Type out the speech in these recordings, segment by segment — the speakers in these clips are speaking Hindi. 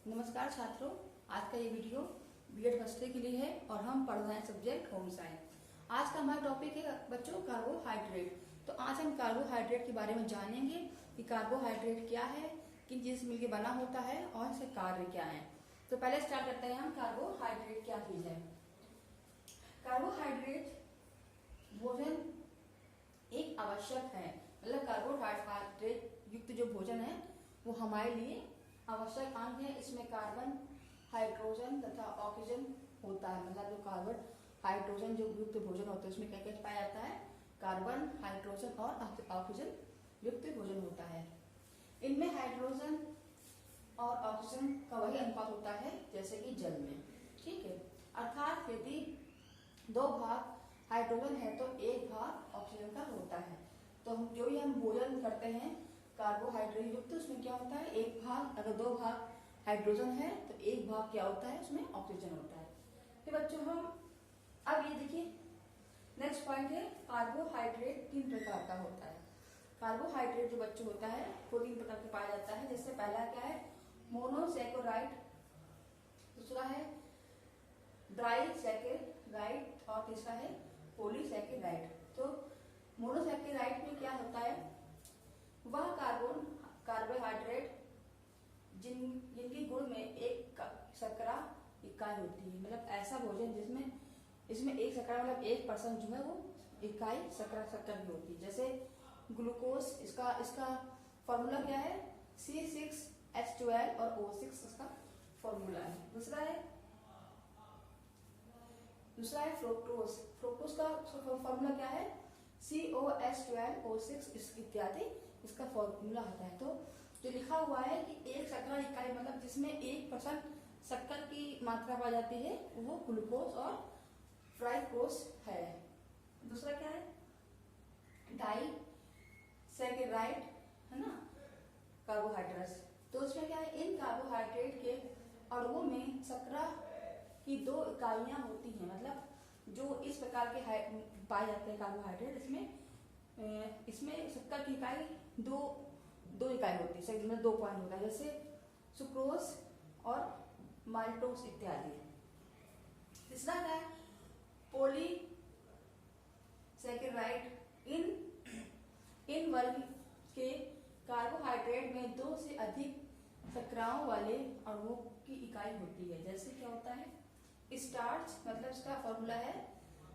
नमस्कार छात्रों, आज का ये वीडियो बीएड फर्स्ट ईयर के लिए है और हम पढ़ रहे हैं सब्जेक्ट होम साइंस। आज का हमारा टॉपिक है बच्चों कार्बोहाइड्रेट। तो आज हम कार्बोहाइड्रेट के बारे में जानेंगे कि कार्बोहाइड्रेट क्या है, किन चीज से मिलकर बना होता है और इसके कार्य क्या है। तो पहले स्टार्ट करते हैं हम कार्बोहाइड्रेट क्या चीज है। कार्बोहाइड्रेट भोजन एक आवश्यक है, मतलब कार्बोहाइड्रेट युक्त जो भोजन है वो हमारे लिए आवश्यक अंग है। इसमें कार्बन, हाइड्रोजन तथा ऑक्सीजन होता है। मतलब जो कार्बन हाइड्रोजन जो युक्त भोजन होता है उसमें क्या क्या पाया जाता है, कार्बन, हाइड्रोजन और ऑक्सीजन युक्त भोजन होता है। इनमें हाइड्रोजन और ऑक्सीजन का वही अनुपात होता है जैसे कि जल में, ठीक है। अर्थात यदि 2 भाग हाइड्रोजन है तो 1 भाग ऑक्सीजन का होता है। तो हम जो भी हम भोजन करते हैं कार्बोहाइड्रेट युक्त, उसमें क्या होता है, 1 भाग, अगर 2 भाग हाइड्रोजन है तो 1 भाग क्या होता है, उसमें ऑक्सीजन होता है। फिर बच्चों हम अब ये देखिए नेक्स्ट पॉइंट है, कार्बोहाइड्रेट 3 प्रकार का होता है। कार्बोहाइड्रेट जो बच्चों होता है वो 3 प्रकार के पाया जाता है। जैसे पहला क्या है, मोनोसैकेराइड, दूसरा है डाइसैकेराइड और तीसरा है पॉलीसैकेराइड। तो मोनोसैकेराइड में क्या होता है, वह कार्बोहाइड्रेट जिनकी गुण में एक शर्करा इकाई होती है। मतलब ऐसा भोजन जिसमें इसमें एक शर्करा मतलब 1% जो है वो इकाई शर्करा की होती है। जैसे ग्लूकोज, इसका फॉर्मूला क्या है, C6H12 और O6 इसका फॉर्मूला है। दूसरा है फ्रुक्टोज का फॉर्मूला क्या है, COH12 O6 इत्यादि इसका फॉर्मूला होता है। तो जो लिखा हुआ है कि एक शर्करा इकाई मतलब जिसमें 1% शक्कर की मात्रा पाई जाती है वो ग्लूकोज और फ्राइक्टोज है। दूसरा क्या है, डाइसैकेराइड है ना, कार्बोहाइड्रेट्स। तो उसमें क्या है, इन कार्बोहाइड्रेट के अणुओं में शर्करा की 2 इकाइयां होती हैं। मतलब जो इस प्रकार के पाए जाते हैं कार्बोहाइड्रेट, इसमें शक्कर की इकाई दो इकाई होती है, मतलब 2 पॉइंट होता है, जैसे सुक्रोज और माल्टोज इत्यादि। तीसरा क्या है, पॉलीसैकेराइड। इन वर्ग के कार्बोहाइड्रेट में 2 से अधिक शर्कराओं वाले अणुओं की इकाई होती है। जैसे क्या होता है, स्टार्च, मतलब इसका फॉर्मूला है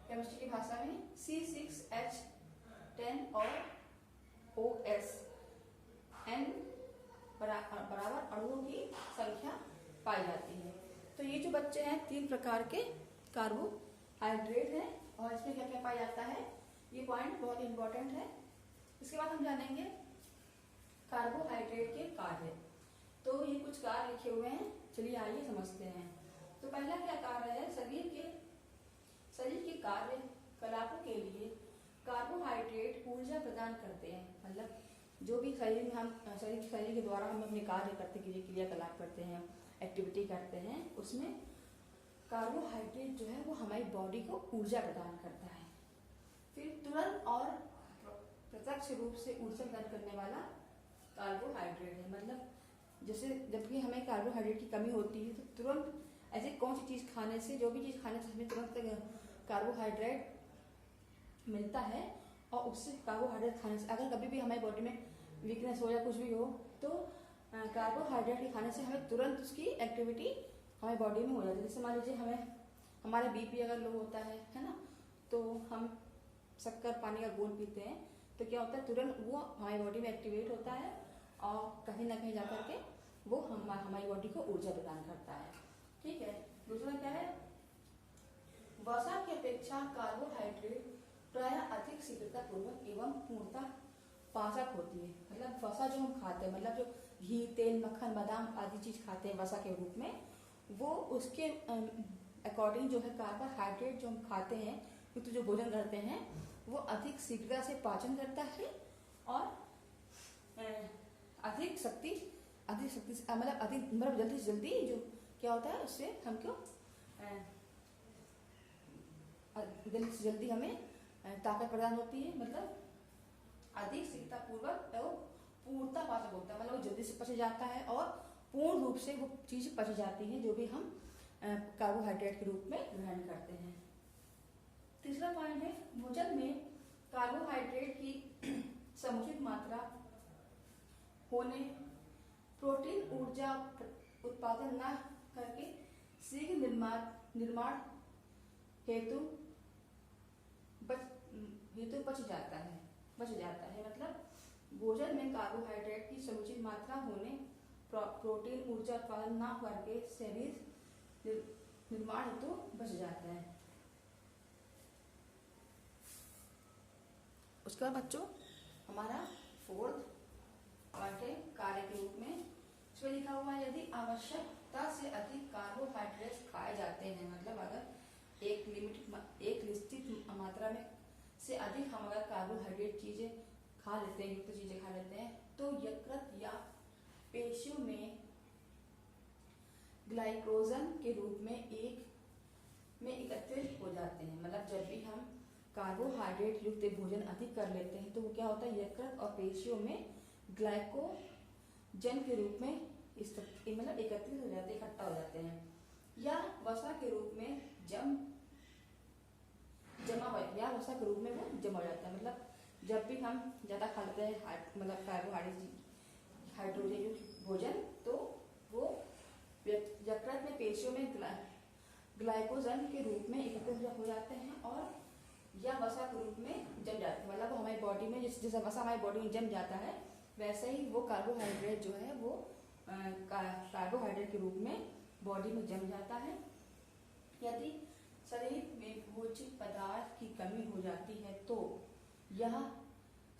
केमिस्ट्री की भाषा में C6H10 और OS, N बराबर अणुओं की संख्या पाई जाती है। तो ये जो बच्चे हैं 3 प्रकार के कार्बोहाइड्रेट हैं और इसमें क्या क्या पाया जाता है, ये पॉइंट बहुत इंपॉर्टेंट है। इसके बाद हम जानेंगे कार्बोहाइड्रेट के कार्य। तो ये कुछ कार्य लिखे हुए हैं, चलिए आइए समझते हैं। तो पहला क्या कार्य है, शरीर के कार्यकलापों के लिए कार्बोहाइड्रेट ऊर्जा प्रदान करते हैं। मतलब जो भी शरीर के द्वारा हम अपने कार्य करते, क्रियाकलाप करते हैं, एक्टिविटी करते हैं, उसमें कार्बोहाइड्रेट जो है वो हमारी बॉडी को ऊर्जा प्रदान करता है। फिर तुरंत और प्रत्यक्ष रूप से ऊर्जा प्रदान करने वाला कार्बोहाइड्रेट है। मतलब जैसे जब भी हमें कार्बोहाइड्रेट की कमी होती है तो तुरंत ऐसे कौन सी चीज खाने से, जो भी चीज खाने से हमें तुरंत कार्बोहाइड्रेट मिलता है, और उससे कार्बोहाइड्रेट खाने से अगर कभी भी हमारी बॉडी में वीकनेस हो या कुछ भी हो तो कार्बोहाइड्रेट के खाने से हमें तुरंत उसकी एक्टिविटी हमारी बॉडी में हो जाती है। जैसे मान लीजिए हमारा BP अगर लो होता है ना, तो हम शक्कर पानी का घोल पीते हैं तो क्या होता है, तुरंत वो हमारी बॉडी में एक्टिवेट होता है और कहीं ना कहीं जाकर के वो हमारी बॉडी को ऊर्जा प्रदान करता है, ठीक है। दूसरा क्या है, वसा की अपेक्षा कार्बोहाइड्रेट प्रायः अधिक शीघ्रता पूर्वक एवं पूर्णतः पाचक होती है। मतलब वसा जो हम खाते हैं, मतलब जो घी, तेल, मक्खन, बादाम आदि चीज खाते हैं वसा के रूप में, वो उसके अकॉर्डिंग जो है कार्बोहाइड्रेट जो हम खाते हैं, तो जो भोजन करते हैं वो अधिक शीघ्रता से पाचन करता है और अधिक शक्ति मतलब जल्दी से जल्दी जो क्या होता है उससे हमको जल्दी से जल्दी हमें ताकत प्रदान होती है। मतलब अधिक शीघ्रता पूर्वक एवं पूर्णता पाचक होता है, मतलब जल्दी से पच जाता है और पूर्ण रूप से वो चीज़ पच जाती है जो भी हम कार्बोहाइड्रेट के रूप में ग्रहण करते हैं। तीसरा पॉइंट है भोजन में कार्बोहाइड्रेट की समुचित मात्रा होने, प्रोटीन ऊर्जा उत्पादन न करके शीघ्र निर्माण हेतु बच जाता है मतलब भोजन में कार्बोहाइड्रेट की समुचित मात्रा होने, प्रोटीन ऊर्जा उत्पादन न करके शरीर निर्माण हेतु बच जाता है। उसके बाद बच्चों हमारा फोर्थ पॉइंट है कार्य के रूप में। इसमें लिखा हुआ है यदि आवश्यकता से अधिक कार्बोहाइड्रेट्स खाए जाते हैं, मतलब अगर एक निश्चित मात्रा में से अधिक हम अगर कार्बोहाइड्रेट चीजें खा लेते हैं, युक्त चीजें खा लेते हैं, तो यकृत या पेशियों में ग्लाइकोजन के रूप में एकत्रित हो जाते हैं। मतलब जब भी हम कार्बोहाइड्रेट युक्त भोजन अधिक कर लेते हैं तो वो क्या होता है, यकृत और पेशियों में ग्लाइकोजन के रूप में मतलब एकत्रित हो जाते हैं, इकट्ठा हो जाते हैं, या वसा के रूप में वसा के रूप में वो जमा हो जाता है। मतलब जब भी हम ज़्यादा खा लेते हैं मतलब हाइड्रोजन युक्त भोजन, तो वो यकृत में पेशियों में ग्लाइकोजन के रूप में एकत्रित हो जाते हैं और या वसा के रूप में जम जाते हैं। मतलब हमारी बॉडी में जैसे वसा हमारी बॉडी में जम जाता है, वैसे ही वो कार्बोहाइड्रेट जो है वो कार्बोहाइड्रेट के रूप में बॉडी में जम जाता है। यदि शरीर में भोज्य पदार्थ की कमी हो जाती है तो यह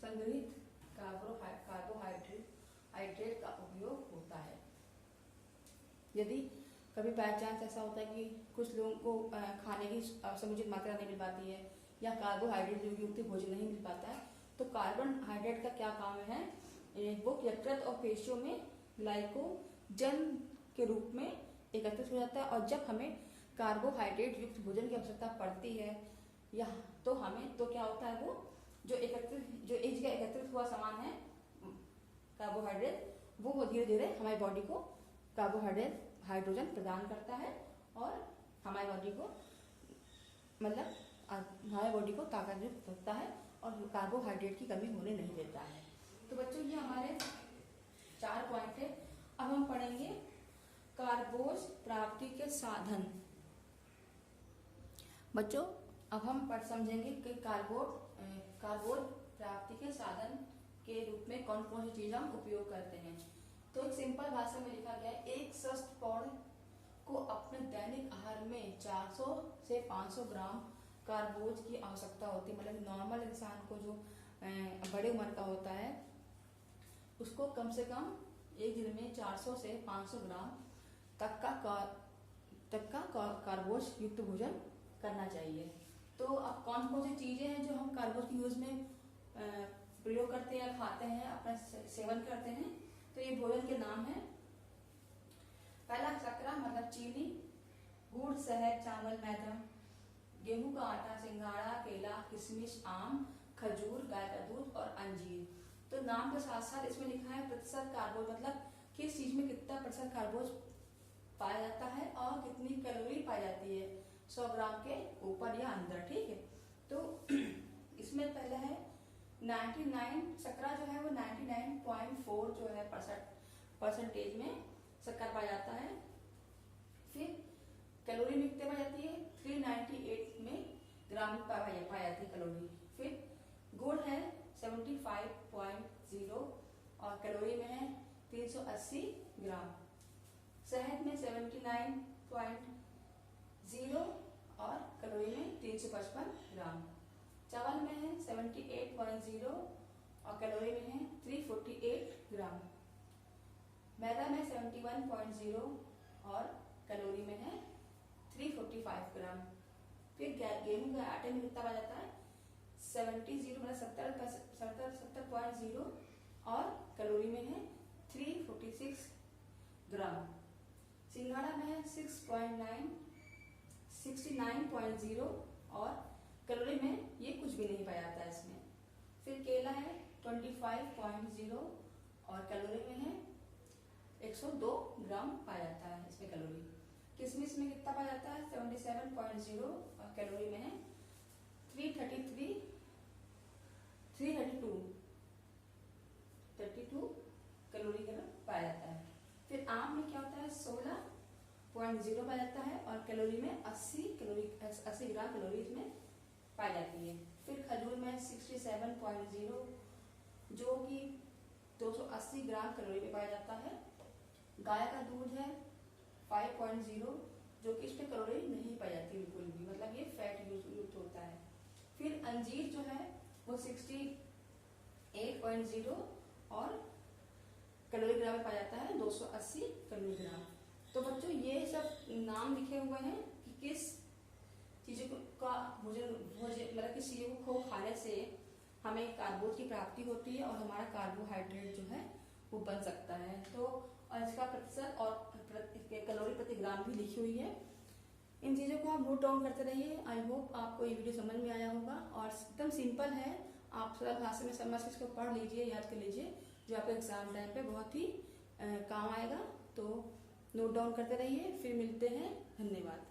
संग्रहित कार्बोहाइड्रेट का उपयोग होता है। यदि कभी बाय चांस ऐसा होता है कि कुछ लोगों को खाने की समुचित मात्रा नहीं मिल पाती है या कार्बोहाइड्रेट युक्त भोजन नहीं मिल पाता है, तो कार्बोहाइड्रेट का क्या काम है, वो यकृत और पेशियों में ग्लाइकोजन के रूप में एकत्रित हो जाता है। और जब हमें कार्बोहाइड्रेट युक्त भोजन की आवश्यकता पड़ती है या तो क्या होता है, वो जो एक जगह एकत्रित हुआ सामान है कार्बोहाइड्रेट, वो धीरे धीरे हमारी बॉडी को हाइड्रोजन प्रदान करता है और हमारी बॉडी को मतलब हमारी बॉडी को ताकत युक्त रखता है और कार्बोहाइड्रेट की कमी होने नहीं देता है। तो बच्चों ये हमारे 4 पॉइंट है। अब हम पढ़ेंगे कार्बोज प्राप्ति के साधन। बच्चों अब हम समझेंगे कि कार्बोज प्राप्ति के साधन के रूप में कौन कौन सी चीज हम उपयोग करते हैं। तो एक सिंपल भाषा में लिखा गया है, एक स्वस्थ पौध को अपने दैनिक आहार में 400 से 500 ग्राम कार्बोज की आवश्यकता होती है। मतलब नॉर्मल इंसान को जो बड़े उम्र का होता है उसको कम से कम एक दिन में 400 से 500 ग्राम तक का कार्बोज युक्त भोजन करना चाहिए। तो अब कौन कौन सी चीजें हैं जो हम कार्बोज की यूज में प्रयोग करते हैं, खाते हैं, अपना सेवन करते हैं। तो ये भोजन के नाम है। पहला शर्करा मतलब चीनी, गुड़, शहद, चावल, मैदा, गेहूं का आटा, सिंघाड़ा, केला, किशमिश, आम, खजूर, गाय का दूध और अंजीर। तो नाम के साथ साथ इसमें लिखा है प्रतिशत कार्बोज, मतलब किस चीज में कितना प्रतिशत कार्बोज पाया जाता है और कितनी कैलोरी पाई जाती है 100 ग्राम के ऊपर या अंदर। ठीक है, तो इसमें पहला है 99 शर्करा जो है वो 99.4 जो है परसेंटेज में शक्कर पाया जाता है। फिर कैलोरी में कितने पाई जाती है 398 में ग्राम पाई जाती है कैलोरी। फिर गुड़ है 75.0 और कैलोरी में है 380 ग्राम। शहद में 79.0 और कैलोरी में 355 ग्राम। चावल में है 78.0 और कैलोरी में है 348 ग्राम। मैदा में 71.0 और कैलोरी में है 345 ग्राम। फिर गेहूं के आटे में कितना पाया जाता है 70.0 और कैलोरी में है 346 ग्राम। सिंघाड़ा में है 69.0 और कैलोरी में ये कुछ भी नहीं पाया जाता है इसमें। फिर केला है 25.0 और कैलोरी में है 102 ग्राम पाया जाता है इसमें कैलोरी। किशमिश में कितना पाया जाता है? 77.0 कैलोरी में है। 332 कैलोरी का पाया जाता है। फिर आम में क्या होता है? 16.0 पाया जाता है और कैलोरी में 80 ग्राम कैलोरी इसमें पाई जाती है। फिर खजूर में 67.0 जो कि 280 ग्राम कैलोरी पे पाया जाता है। गाय का दूध है 5.0 जो कि इसमें कैलोरी नहीं पाई जाती बिल्कुल भी, मतलब ये फैट युक्त होता है। फिर अंजीर जो है वो 68.0 और कैलोरी ग्राम में पाया जाता है 280 कैलोरी ग्राम। तो बच्चों ये सब नाम लिखे हुए हैं कि किस चीज़ों का भोजन मतलब किस चीज़ों को खाने से हमें कार्बोज की प्राप्ति होती है और हमारा कार्बोहाइड्रेट जो है वो बन सकता है। तो और इसका प्रतिशत और कैलोरी प्रति ग्राम भी लिखी हुई है। इन चीज़ों को आप नोट डाउन करते रहिए। आई होप आपको ये वीडियो समझ में आया होगा और एकदम सिंपल है, आप सरल भाषा में समझ के इसको पढ़ लीजिए, याद कर लीजिए, जो आपको एग्जाम टाइम पे बहुत ही काम आएगा। तो नोट डाउन करते रहिए। फिर मिलते हैं, धन्यवाद।